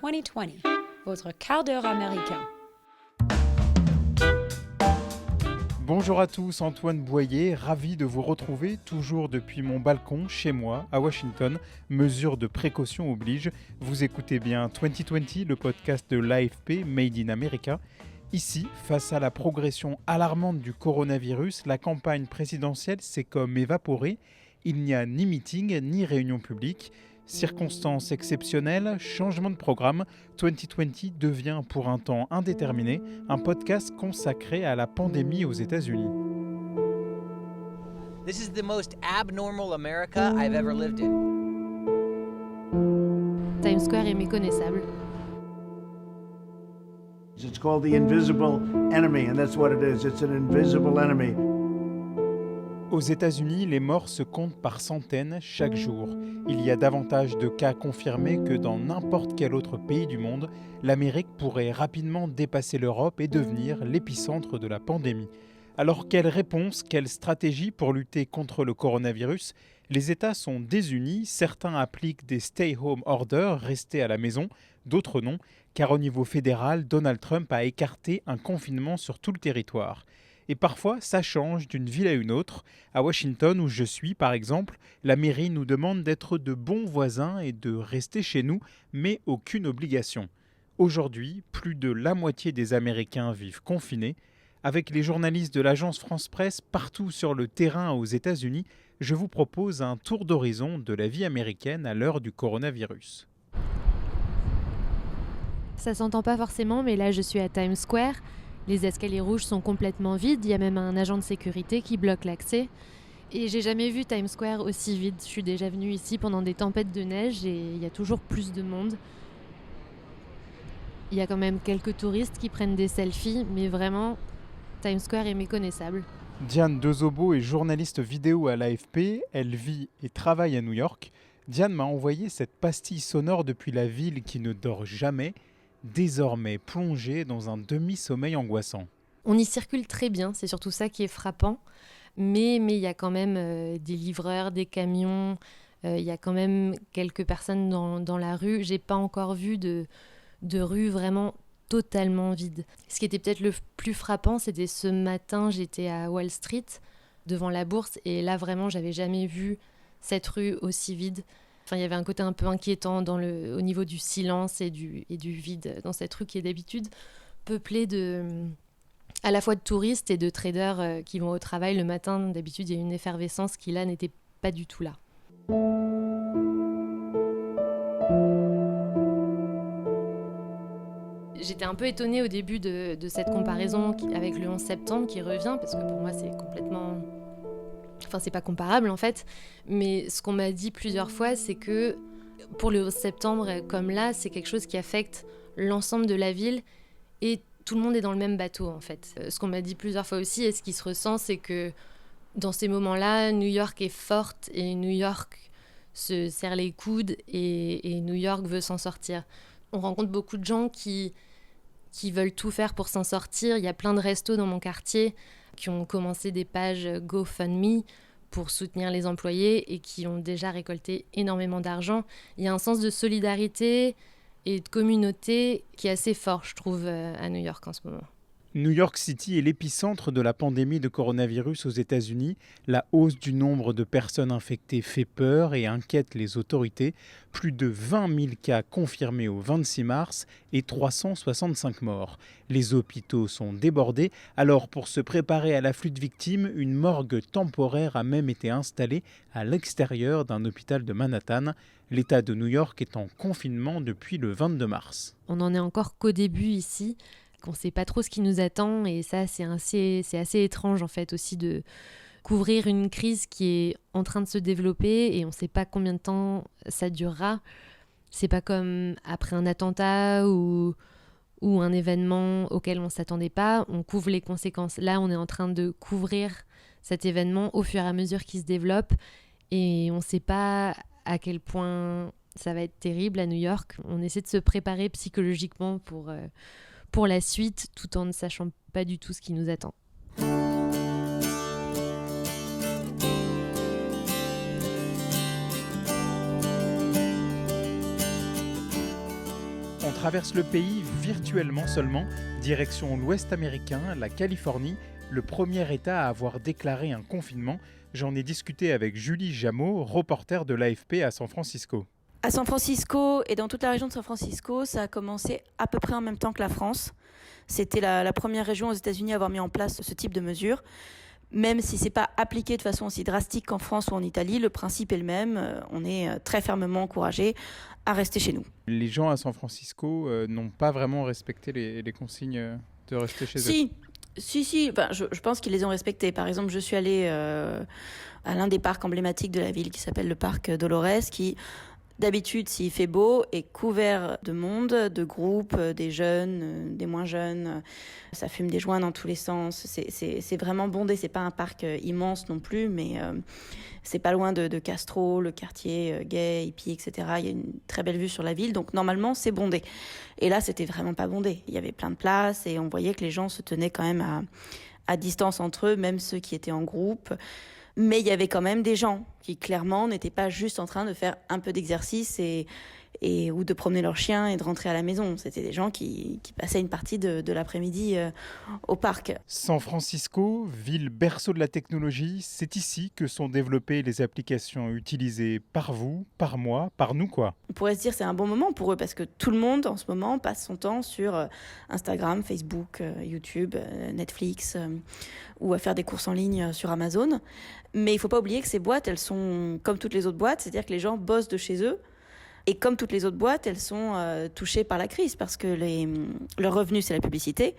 2020, votre quart d'heure américain. Bonjour à tous, Antoine Boyer, ravi de vous retrouver toujours depuis mon balcon chez moi à Washington. Mesure de précaution oblige. Vous écoutez bien 2020, le podcast de l'AFP Made in America. Ici, face à la progression alarmante du coronavirus, la campagne présidentielle s'est comme évaporée. Il n'y a ni meeting ni réunion publique. Circonstances exceptionnelles, changement de programme, 2020 devient pour un temps indéterminé un podcast consacré à la pandémie aux États-Unis. This is the most abnormal America I've ever lived in. Times Square est méconnaissable. It's called the invisible enemy, and that's what it is. It's an invisible enemy. Aux États-Unis, les morts se comptent par centaines chaque jour. Il y a davantage de cas confirmés que dans n'importe quel autre pays du monde. L'Amérique pourrait rapidement dépasser l'Europe et devenir l'épicentre de la pandémie. Alors quelle réponse, quelle stratégie pour lutter contre le coronavirus ? Les États sont désunis, certains appliquent des stay-home orders, rester à la maison, d'autres non, car au niveau fédéral, Donald Trump a écarté un confinement sur tout le territoire. Et parfois, ça change d'une ville à une autre. À Washington, où je suis, par exemple, la mairie nous demande d'être de bons voisins et de rester chez nous, mais aucune obligation. Aujourd'hui, plus de la moitié des Américains vivent confinés. Avec les journalistes de l'agence France-Presse partout sur le terrain aux États-Unis, je vous propose un tour d'horizon de la vie américaine à l'heure du coronavirus. Ça s'entend pas forcément, mais là je suis à Times Square. Les escaliers rouges sont complètement vides, il y a même un agent de sécurité qui bloque l'accès. Et j'ai jamais vu Times Square aussi vide. Je suis déjà venue ici pendant des tempêtes de neige et il y a toujours plus de monde. Il y a quand même quelques touristes qui prennent des selfies, mais vraiment, Times Square est méconnaissable. Diane Dezobo est journaliste vidéo à l'AFP, elle vit et travaille à New York. Diane m'a envoyé cette pastille sonore depuis la ville qui ne dort jamais, désormais plongée dans un demi-sommeil angoissant. On y circule très bien, c'est surtout ça qui est frappant, mais il y a quand même des livreurs, des camions, il y a quand même quelques personnes dans la rue. J'ai pas encore vu de rue vraiment totalement vide. Ce qui était peut-être le plus frappant, c'était ce matin, j'étais à Wall Street, devant la bourse, et là vraiment, j'avais jamais vu cette rue aussi vide. Enfin, il y avait un côté un peu inquiétant au niveau du silence et du vide dans cette rue qui est d'habitude peuplée à la fois de touristes et de traders qui vont au travail le matin. D'habitude, il y a une effervescence qui là n'était pas du tout là. J'étais un peu étonnée au début de cette comparaison avec le 11 septembre qui revient, parce que pour moi c'est complètement... Enfin, c'est pas comparable en fait, mais ce qu'on m'a dit plusieurs fois, c'est que pour le 11 septembre, comme là, c'est quelque chose qui affecte l'ensemble de la ville et tout le monde est dans le même bateau en fait. Ce qu'on m'a dit plusieurs fois aussi et ce qui se ressent, c'est que dans ces moments-là, New York est forte et New York se serre les coudes et New York veut s'en sortir. On rencontre beaucoup de gens qui veulent tout faire pour s'en sortir. Il y a plein de restos dans mon quartier qui ont commencé des pages GoFundMe pour soutenir les employés et qui ont déjà récolté énormément d'argent. Il y a un sens de solidarité et de communauté qui est assez fort, je trouve, à New York en ce moment. New York City est l'épicentre de la pandémie de coronavirus aux États-Unis. La hausse du nombre de personnes infectées fait peur et inquiète les autorités. Plus de 20 000 cas confirmés au 26 mars et 365 morts. Les hôpitaux sont débordés. Alors, pour se préparer à l'afflux de victimes, une morgue temporaire a même été installée à l'extérieur d'un hôpital de Manhattan. L'État de New York est en confinement depuis le 22 mars. On n'en est encore qu'au début ici, qu'on ne sait pas trop ce qui nous attend, et ça c'est assez étrange en fait aussi de couvrir une crise qui est en train de se développer et on ne sait pas combien de temps ça durera. C'est pas comme après un attentat ou un événement auquel on ne s'attendait pas, on couvre les conséquences. Là on est en train de couvrir cet événement au fur et à mesure qu'il se développe et on ne sait pas à quel point ça va être terrible à New York. On essaie de se préparer psychologiquement pour la suite, tout en ne sachant pas du tout ce qui nous attend. On traverse le pays virtuellement seulement, direction l'ouest américain, la Californie, le premier État à avoir déclaré un confinement. J'en ai discuté avec Julie Jameau, reporter de l'AFP à San Francisco. À San Francisco et dans toute la région de San Francisco, ça a commencé à peu près en même temps que la France. C'était la première région aux États-Unis à avoir mis en place ce type de mesures. Même si c'est pas appliqué de façon aussi drastique qu'en France ou en Italie, le principe est le même. On est très fermement encouragés à rester chez nous. Les gens à San Francisco n'ont pas vraiment respecté les consignes de rester chez eux. Si. Enfin, je pense qu'ils les ont respectés. Par exemple, je suis allée à l'un des parcs emblématiques de la ville qui s'appelle le parc Dolores, qui d'habitude, s'il fait beau, est couvert de monde, de groupes, des jeunes, des moins jeunes. Ça fume des joints dans tous les sens. C'est vraiment bondé. C'est pas un parc immense non plus, mais c'est pas loin de Castro, le quartier gay, hippie, etc. Il y a une très belle vue sur la ville. Donc normalement, c'est bondé. Et là, c'était vraiment pas bondé. Il y avait plein de places et on voyait que les gens se tenaient quand même à distance entre eux, même ceux qui étaient en groupe. Mais il y avait quand même des gens qui, clairement, n'étaient pas juste en train de faire un peu d'exercice ou de promener leur chien et de rentrer à la maison. C'était des gens qui passaient une partie de l'après-midi au parc. San Francisco, ville berceau de la technologie, c'est ici que sont développées les applications utilisées par vous, par moi, par nous, quoi. On pourrait se dire que c'est un bon moment pour eux parce que tout le monde, en ce moment, passe son temps sur Instagram, Facebook, YouTube, Netflix ou à faire des courses en ligne sur Amazon. Mais il ne faut pas oublier que ces boîtes, elles sont comme toutes les autres boîtes, c'est-à-dire que les gens bossent de chez eux. Et comme toutes les autres boîtes, elles sont touchées par la crise parce que leur revenu, c'est la publicité.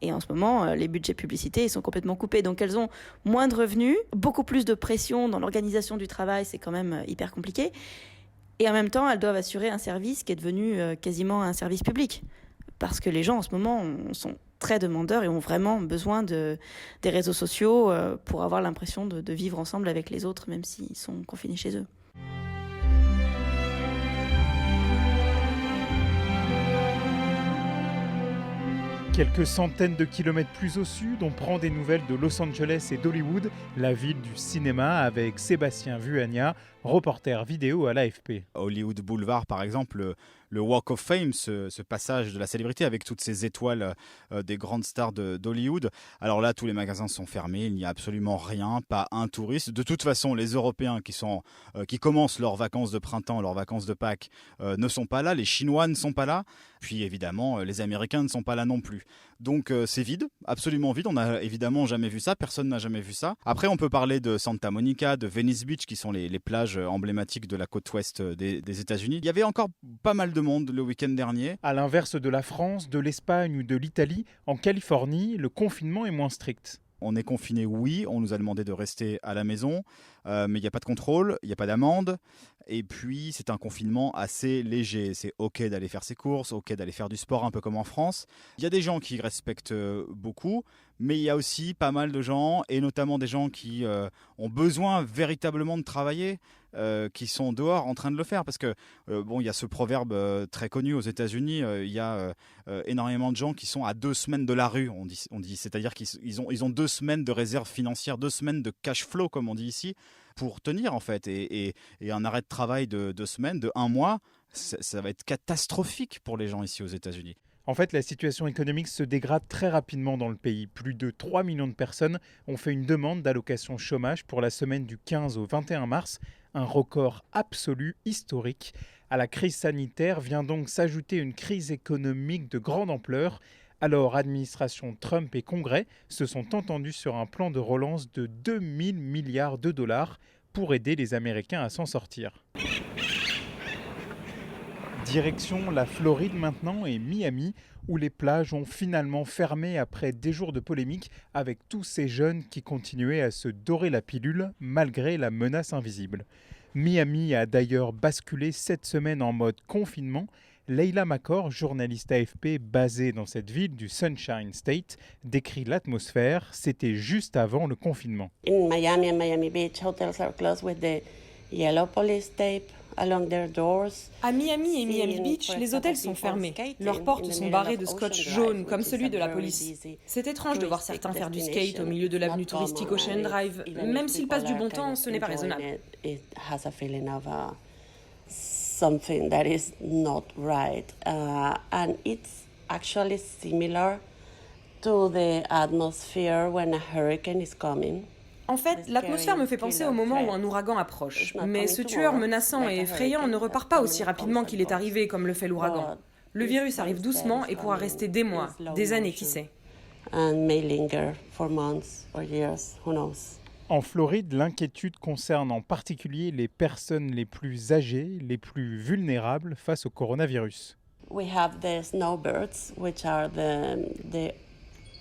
Et en ce moment, les budgets publicités ils sont complètement coupés. Donc elles ont moins de revenus, beaucoup plus de pression dans l'organisation du travail, c'est quand même hyper compliqué. Et en même temps, elles doivent assurer un service qui est devenu quasiment un service public. Parce que les gens, en ce moment, sont très demandeurs et ont vraiment besoin des réseaux sociaux pour avoir l'impression de vivre ensemble avec les autres, même s'ils sont confinés chez eux. Quelques centaines de kilomètres plus au sud, on prend des nouvelles de Los Angeles et d'Hollywood, la ville du cinéma, avec Sébastien Vuagna, reporter vidéo à l'AFP. Hollywood Boulevard, par exemple, le Walk of Fame, ce passage de la célébrité avec toutes ces étoiles des grandes stars d'Hollywood. Alors là, tous les magasins sont fermés, il n'y a absolument rien, pas un touriste. De toute façon, les Européens qui commencent leurs vacances de printemps, leurs vacances de Pâques, ne sont pas là, les Chinois ne sont pas là, puis évidemment, les Américains ne sont pas là non plus. Donc c'est vide, absolument vide, on n'a évidemment jamais vu ça, personne n'a jamais vu ça. Après, on peut parler de Santa Monica, de Venice Beach, qui sont les plages emblématiques de la côte ouest des États-Unis. Il y avait encore pas mal de monde le week-end dernier. À l'inverse de la France, de l'Espagne ou de l'Italie, en Californie, le confinement est moins strict. On est confiné, oui, on nous a demandé de rester à la maison, mais il n'y a pas de contrôle, il n'y a pas d'amende, et puis c'est un confinement assez léger. C'est ok d'aller faire ses courses, ok d'aller faire du sport un peu comme en France. Il y a des gens qui respectent beaucoup, mais il y a aussi pas mal de gens, et notamment des gens qui ont besoin véritablement de travailler, qui sont dehors en train de le faire, parce que il y a ce proverbe très connu aux États-Unis, il y a énormément de gens qui sont à 2 semaines de la rue, on dit, c'est-à-dire qu'ils ont 2 semaines de réserve financière, 2 semaines de cash flow comme on dit ici, pour tenir en fait, et un arrêt de travail de 2 semaines, de 1 mois, ça va être catastrophique pour les gens ici aux États-Unis. En fait, la situation économique se dégrade très rapidement dans le pays. Plus de 3 millions de personnes ont fait une demande d'allocation chômage pour la semaine du 15 au 21 mars, un record absolu, historique. À la crise sanitaire vient donc s'ajouter une crise économique de grande ampleur. Alors, administration Trump et Congrès se sont entendus sur un plan de relance de 2000 milliards de dollars pour aider les Américains à s'en sortir. Direction la Floride maintenant et Miami, où les plages ont finalement fermé après des jours de polémique avec tous ces jeunes qui continuaient à se dorer la pilule malgré la menace invisible. Miami a d'ailleurs basculé cette semaine en mode confinement. Leila Makor, journaliste AFP basée dans cette ville du Sunshine State, décrit l'atmosphère. C'était juste avant le confinement. In Miami and Miami Beach, hotels are closed with the yellow police tape along their doors. À Miami et Miami Beach, les hôtels sont fermés. Leurs portes sont barrées de scotch jaune, comme celui de la police. C'est étrange de voir certains faire du skate au milieu de l'avenue touristique Ocean Drive. Même s'ils passent du bon temps, ce n'est pas raisonnable. something that is not right. And it's actually similar to the atmosphere when a hurricane is coming. En fait, l'atmosphère me fait penser au moment où un ouragan approche. Mais ce tueur menaçant et effrayant ne repart pas aussi rapidement qu'il est arrivé, comme le fait l'ouragan. Le virus arrive doucement et pourra rester des mois, des années, qui sait. And may linger for months or years, who knows. En Floride, l'inquiétude concerne en particulier les personnes les plus âgées, les plus vulnérables face au coronavirus. We have the snowbirds, which are the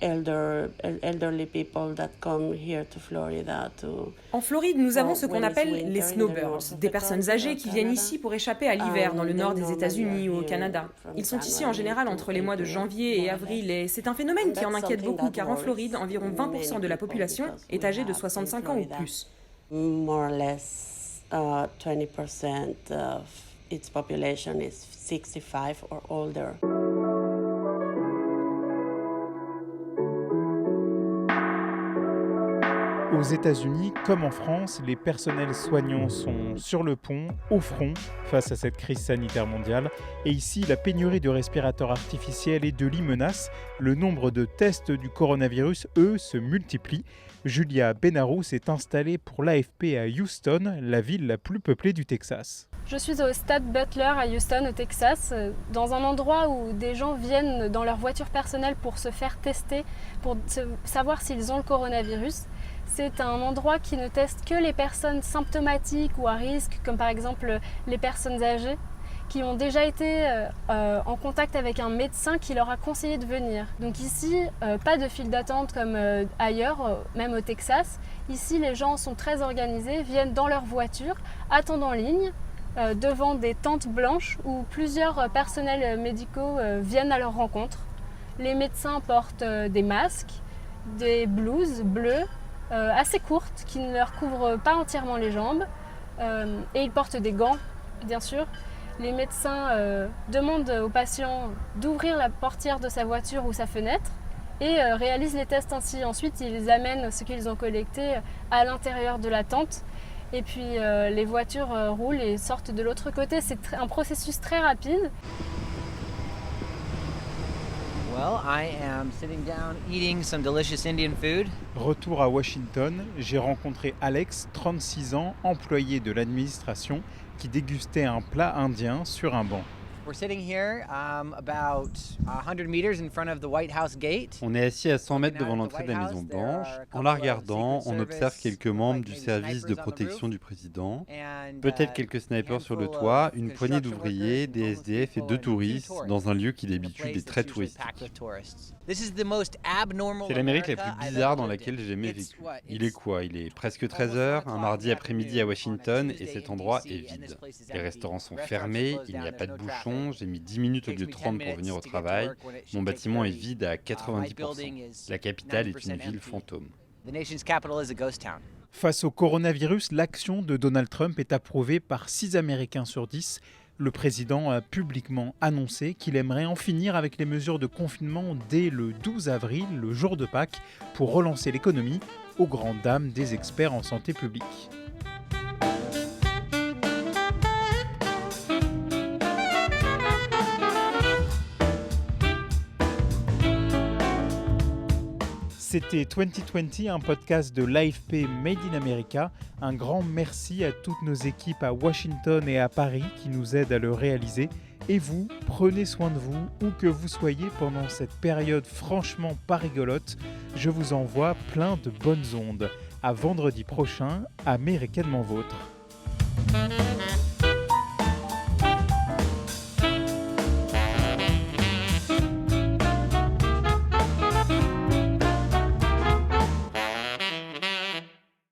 elderly people that come here to Florida to... En Floride, nous avons ce qu'on appelle les snowbirds, des personnes âgées qui viennent ici pour échapper à l'hiver dans le nord des États-Unis ou au Canada. Ils sont ici en général entre les mois de janvier et avril et c'est un phénomène qui en inquiète beaucoup car en Floride, environ 20% de la population est âgée de 65 ans ou plus. More or less 20% of its population is 65 or older. Aux États-Unis, comme en France, les personnels soignants sont sur le pont, au front, face à cette crise sanitaire mondiale. Et ici, la pénurie de respirateurs artificiels et de lits menace. Le nombre de tests du coronavirus, eux, se multiplie. Julia Benarou s'est installée pour l'AFP à Houston, la ville la plus peuplée du Texas. Je suis au stade Butler à Houston, au Texas, dans un endroit où des gens viennent dans leur voiture personnelle pour se faire tester, pour savoir s'ils ont le coronavirus. C'est un endroit qui ne teste que les personnes symptomatiques ou à risque, comme par exemple les personnes âgées, qui ont déjà été en contact avec un médecin qui leur a conseillé de venir. Donc ici, pas de file d'attente comme ailleurs, même au Texas. Ici, les gens sont très organisés, viennent dans leur voiture, attendent en ligne, devant des tentes blanches où plusieurs personnels médicaux viennent à leur rencontre. Les médecins portent des masques, des blouses bleues, assez courtes qui ne leur couvrent pas entièrement les jambes et ils portent des gants bien sûr. Les médecins demandent aux patients d'ouvrir la portière de sa voiture ou sa fenêtre et réalisent les tests ainsi. Ensuite ils amènent ce qu'ils ont collecté à l'intérieur de la tente et puis les voitures roulent et sortent de l'autre côté. C'est un processus très rapide. Well, I am sitting down eating some delicious Indian food. Retour à Washington, j'ai rencontré Alex, 36 ans, employé de l'administration, qui dégustait un plat indien sur un banc. We're sitting here about 100 meters in front of the White House gate. On est assis à 100 mètres devant l'entrée de la Maison Blanche. En la regardant, on observe quelques membres du service de protection du président, peut-être quelques snipers sur le toit, une poignée d'ouvriers, des SDF et 2 touristes dans un lieu qui d'habitude est très touristique. C'est l'Amérique la plus bizarre dans laquelle j'ai jamais vécu. Il est quoi? Il est presque 13h, un mardi après-midi à Washington et cet endroit est vide. Les restaurants sont fermés, il n'y a pas de bouchons. J'ai mis 10 minutes au lieu de 30 pour venir au travail. Mon bâtiment est vide à 90%. La capitale est une ville fantôme. Face au coronavirus, l'action de Donald Trump est approuvée par 6 Américains sur 10. Le président a publiquement annoncé qu'il aimerait en finir avec les mesures de confinement dès le 12 avril, le jour de Pâques, pour relancer l'économie, aux grandes dames des experts en santé publique. C'était 2020, un podcast de l'AFP Made in America. Un grand merci à toutes nos équipes à Washington et à Paris qui nous aident à le réaliser. Et vous, prenez soin de vous, où que vous soyez pendant cette période franchement pas rigolote. Je vous envoie plein de bonnes ondes. À vendredi prochain, américanement vôtre.